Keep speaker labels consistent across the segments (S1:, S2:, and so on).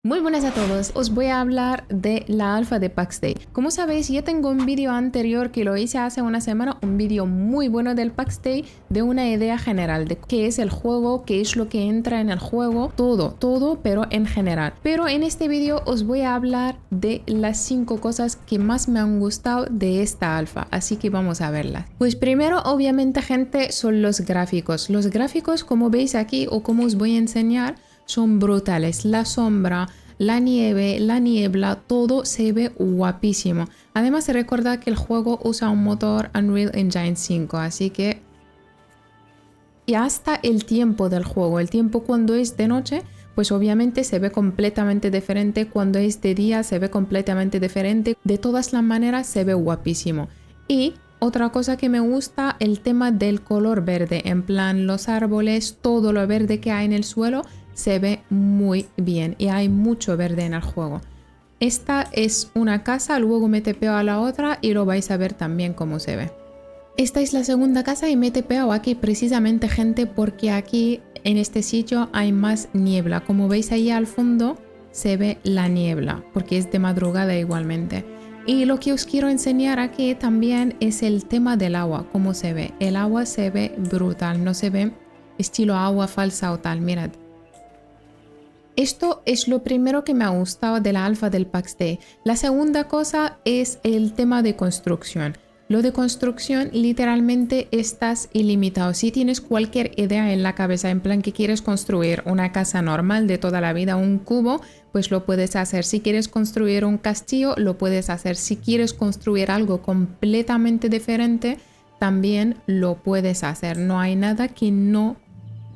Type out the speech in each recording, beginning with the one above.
S1: Muy buenas a todos, os voy a hablar de la alfa de Pax Day. Como sabéis, ya tengo un vídeo anterior que lo hice hace una semana, un vídeo muy bueno del Pax Day, de una idea general de qué es el juego, qué es lo que entra en el juego, todo, pero en general. Pero en este vídeo os voy a hablar de las 5 cosas que más me han gustado de esta alfa, así que vamos a verlas. Pues primero, obviamente, gente, son los gráficos. Los gráficos, como veis aquí o como os voy a enseñar, son brutales. La sombra, la nieve, la niebla, todo se ve guapísimo. Además, recuerda que el juego usa un motor Unreal Engine 5, así que... Y hasta el tiempo del juego, el tiempo cuando es de noche, pues obviamente se ve completamente diferente. Cuando es de día se ve completamente diferente. De todas las maneras se ve guapísimo. Y otra cosa que me gusta, el tema del color verde. En plan, los árboles, todo lo verde que hay en el suelo se ve muy bien y hay mucho verde en el juego. Esta es una casa, luego me tepeo a la otra y lo vais a ver también cómo se ve. Esta es la segunda casa y me tepeo aquí precisamente, gente, porque aquí en este sitio hay más niebla. Como veis ahí al fondo se ve la niebla porque es de madrugada igualmente. Y lo que os quiero enseñar aquí también es el tema del agua, cómo se ve. El agua se ve brutal, no se ve estilo agua falsa o tal, mirad. Esto es lo primero que me ha gustado de la alfa del Pax Day. La segunda cosa es el tema de construcción. Lo de construcción, literalmente estás ilimitado. Si tienes cualquier idea en la cabeza, en plan que quieres construir una casa normal de toda la vida, un cubo, pues lo puedes hacer. Si quieres construir un castillo, lo puedes hacer. Si quieres construir algo completamente diferente, también lo puedes hacer. No hay nada que no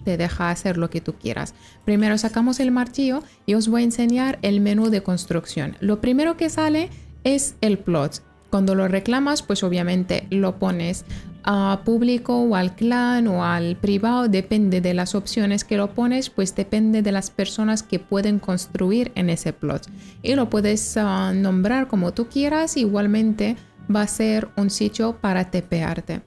S1: te deja hacer lo que tú quieras. Primero sacamos el martillo y os voy a enseñar el menú de construcción. Lo primero que sale es el plot. Cuando lo reclamas, pues obviamente lo pones a público o al clan o al privado, depende de las opciones que lo pones, pues depende de las personas que pueden construir en ese plot. Y lo puedes nombrar como tú quieras, igualmente va a ser un sitio para tepearte.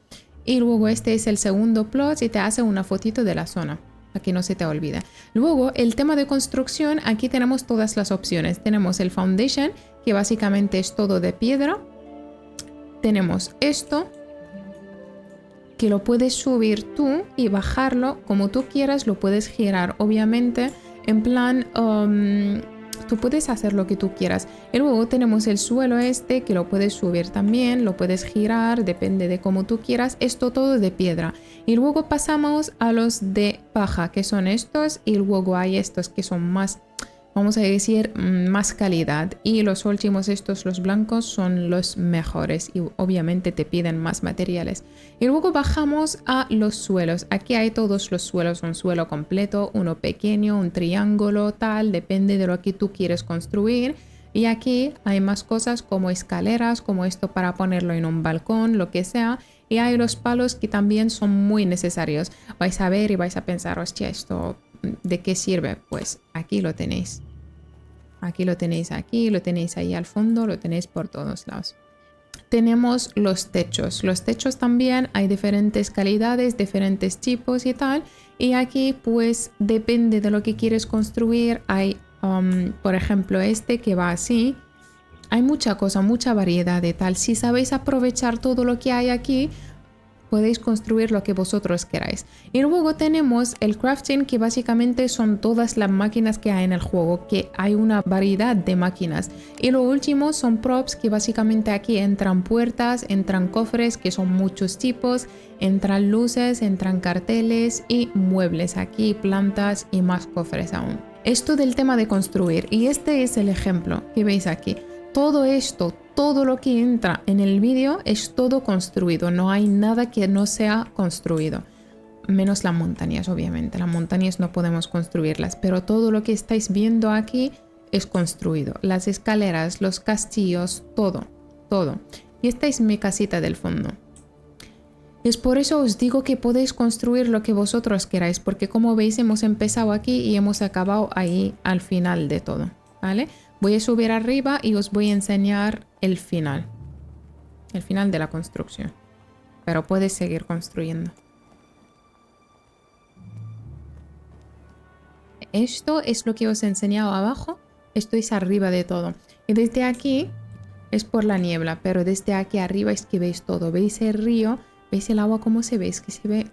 S1: Y luego este es el segundo plot y te hace una fotito de la zona, para que no se te olvide. Luego el tema de construcción, aquí tenemos todas las opciones. Tenemos el foundation, que básicamente es todo de piedra. Tenemos esto, que lo puedes subir tú y bajarlo como tú quieras, lo puedes girar, obviamente, en plan... tú puedes hacer lo que tú quieras. Y luego tenemos el suelo este que lo puedes subir también, lo puedes girar, depende de cómo tú quieras. Esto todo de piedra. Y luego pasamos a los de paja, que son estos. Y luego hay estos que son más, vamos a decir, más calidad. Y los últimos, estos, los blancos, son los mejores. Y obviamente te piden más materiales. Y luego bajamos a los suelos. Aquí hay todos los suelos. Un suelo completo, uno pequeño, un triángulo, tal. Depende de lo que tú quieres construir. Y aquí hay más cosas como escaleras, como esto para ponerlo en un balcón, lo que sea. Y hay los palos que también son muy necesarios. Vais a ver y vais a pensar, hostia, ¿esto de qué sirve? Pues aquí lo tenéis. Aquí lo tenéis, aquí lo tenéis ahí al fondo, lo tenéis por todos lados. Tenemos los techos. Los techos también hay diferentes calidades, diferentes tipos y tal. Y aquí pues depende de lo que quieres construir. Hay, por ejemplo, este que va así. Hay mucha cosa, mucha variedad de tal. Si sabéis aprovechar todo lo que hay aquí, podéis construir lo que vosotros queráis. Y luego tenemos el crafting, que básicamente son todas las máquinas que hay en el juego, que hay una variedad de máquinas. Y lo último son props, que básicamente aquí entran puertas, entran cofres, que son muchos tipos, entran luces, entran carteles y muebles. Aquí plantas y más cofres aún. Esto del tema de construir, y este es el ejemplo que veis aquí. Todo esto, todo lo que entra en el vídeo es todo construido, no hay nada que no sea construido, menos las montañas, obviamente. Las montañas no podemos construirlas, pero todo lo que estáis viendo aquí es construido. Las escaleras, los castillos, todo. Y esta es mi casita del fondo. Es por eso os digo que podéis construir lo que vosotros queráis, porque como veis hemos empezado aquí y hemos acabado ahí al final de todo, ¿vale? Voy a subir arriba y os voy a enseñar el final de la construcción, pero puedes seguir construyendo. Esto es lo que os he enseñado abajo, Esto es arriba de todo. Y desde aquí es por la niebla, pero desde aquí arriba es que veis todo. ¿Veis el río? ¿Veis el agua cómo se ve? Es que se ve...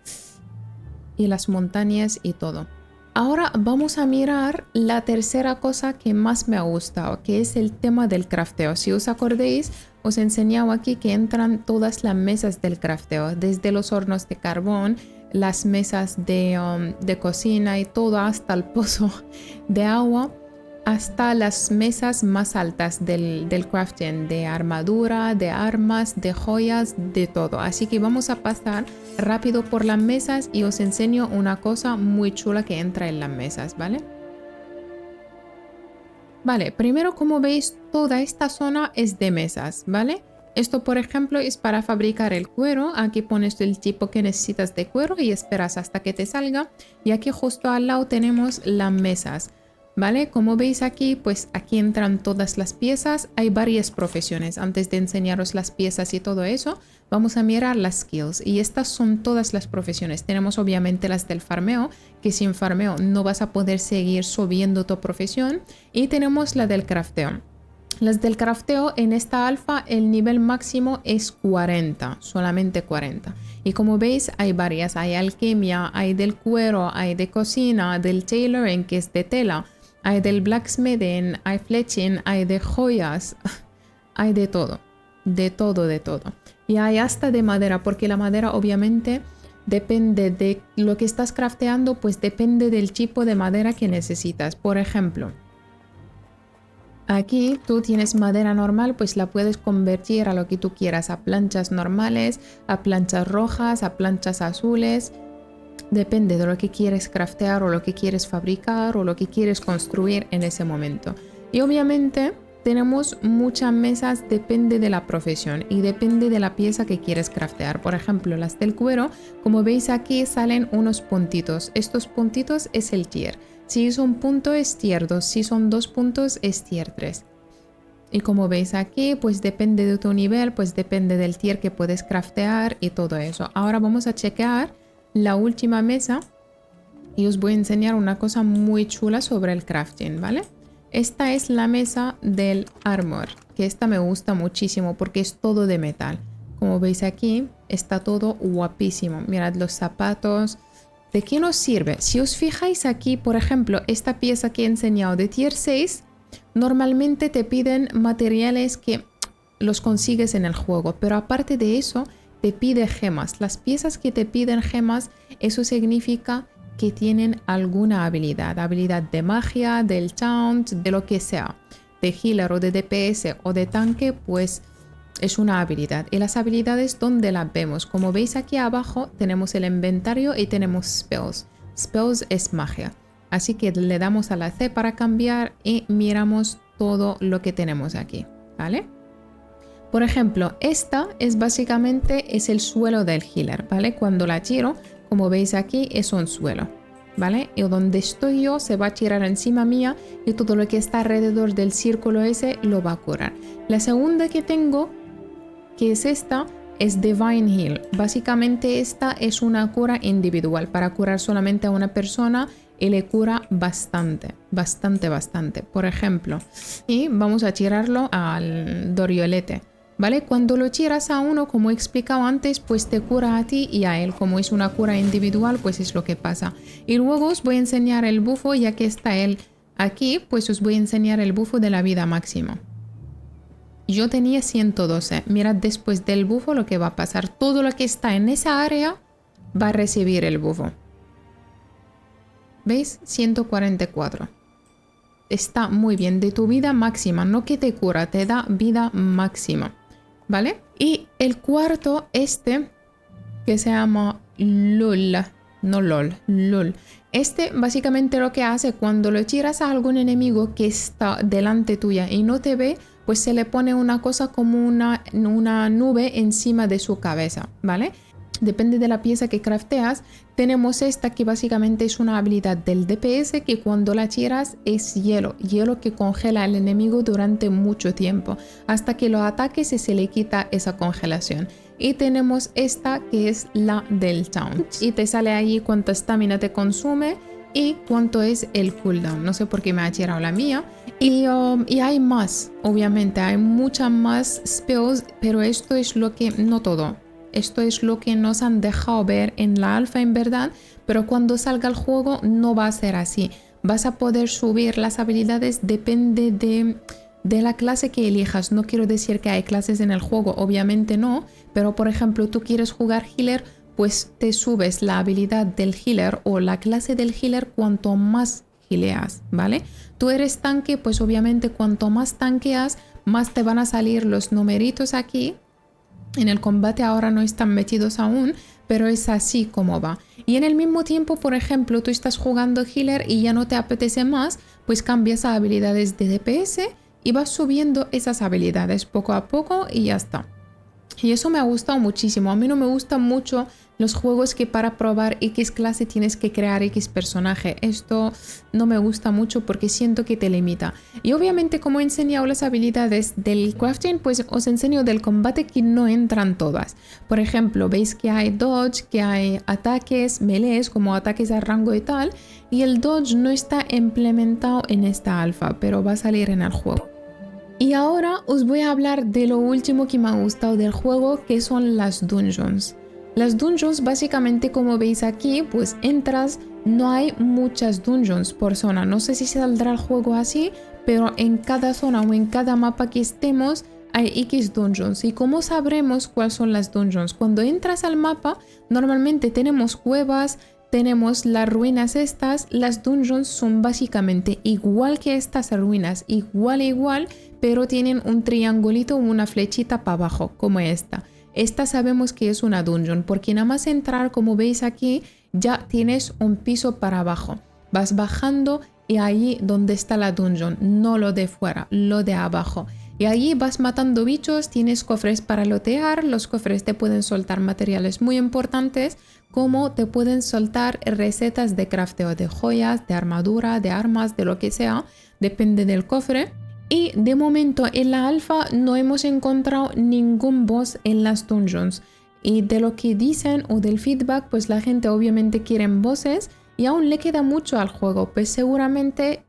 S1: Y las montañas y todo. Ahora vamos a mirar la tercera cosa que más me ha gustado, que es el tema del crafteo. Si os acordéis, os he enseñado aquí que entran todas las mesas del crafteo, desde los hornos de carbón, las mesas de cocina y todo, hasta el pozo de agua, hasta las mesas más altas del crafting, de armadura, de armas, de joyas, de todo. Así que vamos a pasar rápido por las mesas y os enseño una cosa muy chula que entra en las mesas, ¿vale? Vale, primero como veis toda esta zona es de mesas, ¿vale? Esto por ejemplo es para fabricar el cuero. Aquí pones el tipo que necesitas de cuero y esperas hasta que te salga. Y aquí justo al lado tenemos las mesas. ¿Vale? Como veis aquí, pues aquí entran todas las piezas. Hay varias profesiones. Antes de enseñaros las piezas y todo eso, vamos a mirar las skills. Y estas son todas las profesiones. Tenemos obviamente las del farmeo, que sin farmeo no vas a poder seguir subiendo tu profesión. Y tenemos la del crafteo. Las del crafteo en esta alfa el nivel máximo es 40, solamente 40. Y como veis hay varias. Hay alquimia, hay del cuero, hay de cocina, del tailoring que es de tela. Hay del blacksmithing, hay fletching, hay de joyas, hay de todo, de todo, de todo. Y hay hasta de madera, porque la madera obviamente depende de lo que estás crafteando, pues depende del tipo de madera que necesitas. Por ejemplo, aquí tú tienes madera normal, pues la puedes convertir a lo que tú quieras, a planchas normales, a planchas rojas, a planchas azules. Depende de lo que quieres craftear o lo que quieres fabricar o lo que quieres construir en ese momento. Y obviamente tenemos muchas mesas, depende de la profesión y depende de la pieza que quieres craftear. Por ejemplo, las del cuero, como veis aquí salen unos puntitos. Estos puntitos es el tier. Si es un punto es tier 2, si son 2 puntos es tier 3. Y como veis aquí, pues depende de tu nivel, pues depende del tier que puedes craftear y todo eso. Ahora vamos a chequear la última mesa y os voy a enseñar una cosa muy chula sobre el crafting, ¿vale? Esta es la mesa del armor, que esta me gusta muchísimo porque es todo de metal. Como veis aquí, está todo guapísimo. Mirad los zapatos. ¿De qué nos sirve? Si os fijáis aquí, por ejemplo, esta pieza que he enseñado de tier 6, normalmente te piden materiales que los consigues en el juego, pero aparte de eso, te pide gemas. Las piezas que te piden gemas, eso significa que tienen alguna habilidad. Habilidad de magia, del taunt, de lo que sea. De healer o de DPS o de tanque, pues es una habilidad. Y las habilidades, ¿dónde las vemos? Como veis aquí abajo, tenemos el inventario y tenemos spells. Spells es magia. Así que le damos a la C para cambiar y miramos todo lo que tenemos aquí, ¿vale? Por ejemplo, esta es básicamente el suelo del healer, ¿vale? Cuando la tiro, como veis aquí, es un suelo, ¿vale? Y donde estoy yo se va a tirar encima mía y todo lo que está alrededor del círculo ese lo va a curar. La segunda que tengo, que es esta, es Divine Heal. Básicamente esta es una cura individual para curar solamente a una persona y le cura bastante. Por ejemplo, y vamos a tirarlo al Doriolete. ¿Vale? Cuando lo tiras a uno, como he explicado antes, pues te cura a ti y a él. Como es una cura individual, pues es lo que pasa. Y luego os voy a enseñar el bufo, ya que está él aquí, pues os voy a enseñar el bufo de la vida máxima. Yo tenía 112. Mirad después del bufo lo que va a pasar. Todo lo que está en esa área va a recibir el bufo. ¿Veis? 144. Está muy bien. De tu vida máxima, no que te cura, te da vida máxima. ¿Vale? Y el cuarto, que se llama LOL, no LOL, LOL. Básicamente lo que hace cuando lo tiras a algún enemigo que está delante tuya y no te ve, pues se le pone una cosa como una nube encima de su cabeza, ¿vale? Depende de la pieza que crafteas. Tenemos esta que básicamente es una habilidad del DPS que cuando la tiras es hielo que congela al enemigo durante mucho tiempo hasta que lo ataques y se le quita esa congelación. Y tenemos esta que es la del taunt y te sale ahí cuánta estamina te consume y cuánto es el cooldown. No sé por qué me ha tirado la mía. Y hay más, obviamente, hay muchas más spells, pero esto es lo que, no todo, esto es lo que nos han dejado ver en la alfa en verdad, pero cuando salga el juego no va a ser así. Vas a poder subir las habilidades, depende de la clase que elijas. No quiero decir que hay clases en el juego, obviamente no, pero por ejemplo tú quieres jugar healer, pues te subes la habilidad del healer o la clase del healer cuanto más healeas, ¿vale? Tú eres tanque, pues obviamente cuanto más tanqueas, más te van a salir los numeritos aquí. En el combate ahora no están metidos aún, pero es así como va. Y en el mismo tiempo, por ejemplo, tú estás jugando healer y ya no te apetece más, pues cambias a habilidades de DPS y vas subiendo esas habilidades poco a poco y ya está. Y eso me ha gustado muchísimo. A mí no me gustan mucho los juegos que para probar X clase tienes que crear X personaje. Esto no me gusta mucho porque siento que te limita. Y obviamente como he enseñado las habilidades del crafting, pues os enseño del combate que no entran todas. Por ejemplo, veis que hay dodge, que hay ataques melees como ataques a rango y tal. Y el dodge no está implementado en esta alfa, pero va a salir en el juego. Y ahora os voy a hablar de lo último que me ha gustado del juego, que son las dungeons. Las dungeons básicamente, como veis aquí, pues entras, no hay muchas dungeons por zona. No sé si saldrá el juego así, pero en cada zona o en cada mapa que estemos hay X dungeons. ¿Y cómo sabremos cuáles son las dungeons? Cuando entras al mapa, normalmente tenemos cuevas, tenemos las ruinas estas. Las dungeons son básicamente igual que estas ruinas, igual, pero tienen un triangulito o una flechita para abajo, como esta. Esta sabemos que es una dungeon, porque nada más entrar, como veis aquí, ya tienes un piso para abajo. Vas bajando y ahí donde está la dungeon, no lo de fuera, lo de abajo. Y allí vas matando bichos, tienes cofres para lootear, los cofres te pueden soltar materiales muy importantes, como te pueden soltar recetas de crafteo de joyas, de armadura, de armas, de lo que sea, depende del cofre. Y de momento en la alfa no hemos encontrado ningún boss en las dungeons. Y de lo que dicen o del feedback, pues la gente obviamente quiere bosses y aún le queda mucho al juego. Pues seguramente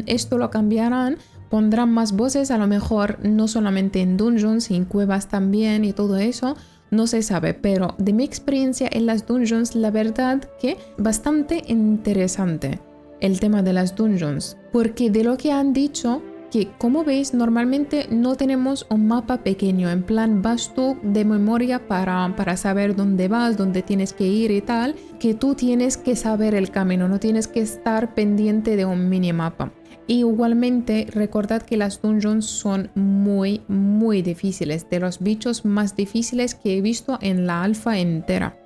S1: esto lo cambiarán, pondrán más bosses, a lo mejor no solamente en dungeons, en cuevas también y todo eso. No se sabe, pero de mi experiencia en las dungeons, la verdad que bastante interesante el tema de las dungeons. Porque de lo que han dicho, que como veis normalmente no tenemos un mapa pequeño, en plan vas tú de memoria para saber dónde vas, dónde tienes que ir y tal, que tú tienes que saber el camino, no tienes que estar pendiente de un minimapa. Y igualmente recordad que las dungeons son muy difíciles, de los bichos más difíciles que he visto en la alfa entera.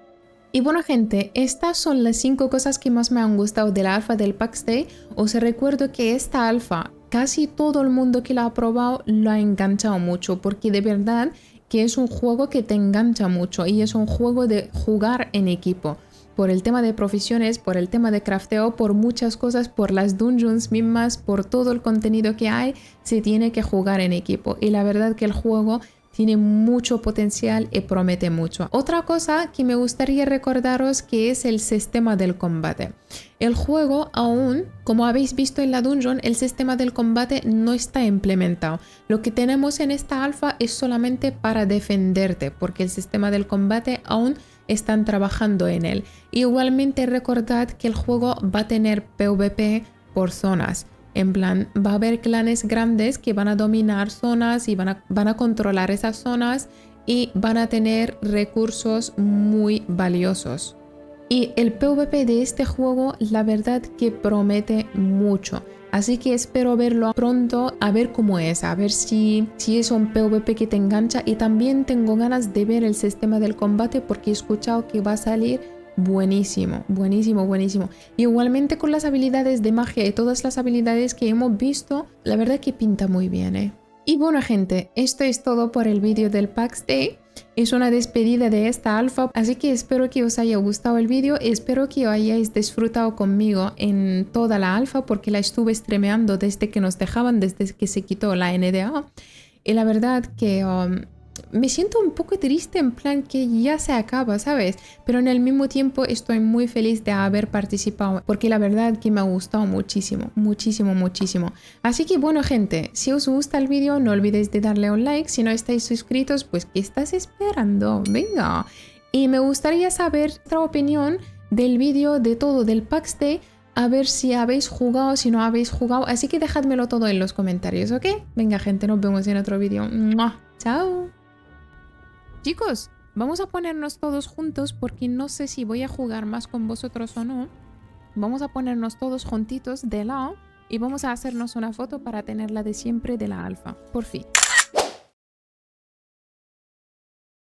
S1: Y bueno gente, estas son las 5 cosas que más me han gustado de la alfa del PAX Day. Os recuerdo que esta alfa, casi todo el mundo que la ha probado lo ha enganchado mucho, porque de verdad que es un juego que te engancha mucho y es un juego de jugar en equipo. Por el tema de profesiones, por el tema de crafteo, por muchas cosas, por las dungeons mismas, por todo el contenido que hay, se tiene que jugar en equipo. Y la verdad que el juego tiene mucho potencial y promete mucho. Otra cosa que me gustaría recordaros que es el sistema del combate. El juego aún, como habéis visto en la dungeon, el sistema del combate no está implementado. Lo que tenemos en esta alfa es solamente para defenderte, porque el sistema del combate aún están trabajando en él. Igualmente recordad que el juego va a tener PvP por zonas. En plan, va a haber clanes grandes que van a dominar zonas y van a controlar esas zonas y van a tener recursos muy valiosos. Y el PvP de este juego, la verdad que promete mucho. Así que espero verlo pronto, a ver cómo es, a ver si es un PvP que te engancha. Y también tengo ganas de ver el sistema del combate porque he escuchado que va a salir buenísimo. Igualmente con las habilidades de magia y todas las habilidades que hemos visto, la verdad que pinta muy bien, ¿eh? Y bueno gente, esto es todo por el vídeo del PAX Day. Es una despedida de esta alfa, así que espero que os haya gustado el vídeo. Espero que hayáis disfrutado conmigo en toda la alfa, porque la estuve streameando desde que nos dejaban, desde que se quitó la NDA. Y la verdad que me siento un poco triste en plan que ya se acaba, ¿sabes? Pero en el mismo tiempo estoy muy feliz de haber participado porque la verdad que me ha gustado muchísimo, muchísimo, muchísimo. Así que bueno gente, si os gusta el vídeo no olvidéis de darle un like, si no estáis suscritos pues ¿qué estás esperando? Venga. Y me gustaría saber vuestra opinión del vídeo de todo del PAX Day, a ver si habéis jugado, si no habéis jugado, así que dejádmelo todo en los comentarios, ¿ok? Venga gente, nos vemos en otro vídeo. ¡Mua! ¡Chao! Chicos, vamos a ponernos todos juntos porque no sé si voy a jugar más con vosotros o no. Vamos a ponernos todos juntitos de lado y vamos a hacernos una foto para tenerla de siempre de la alfa. Por fin.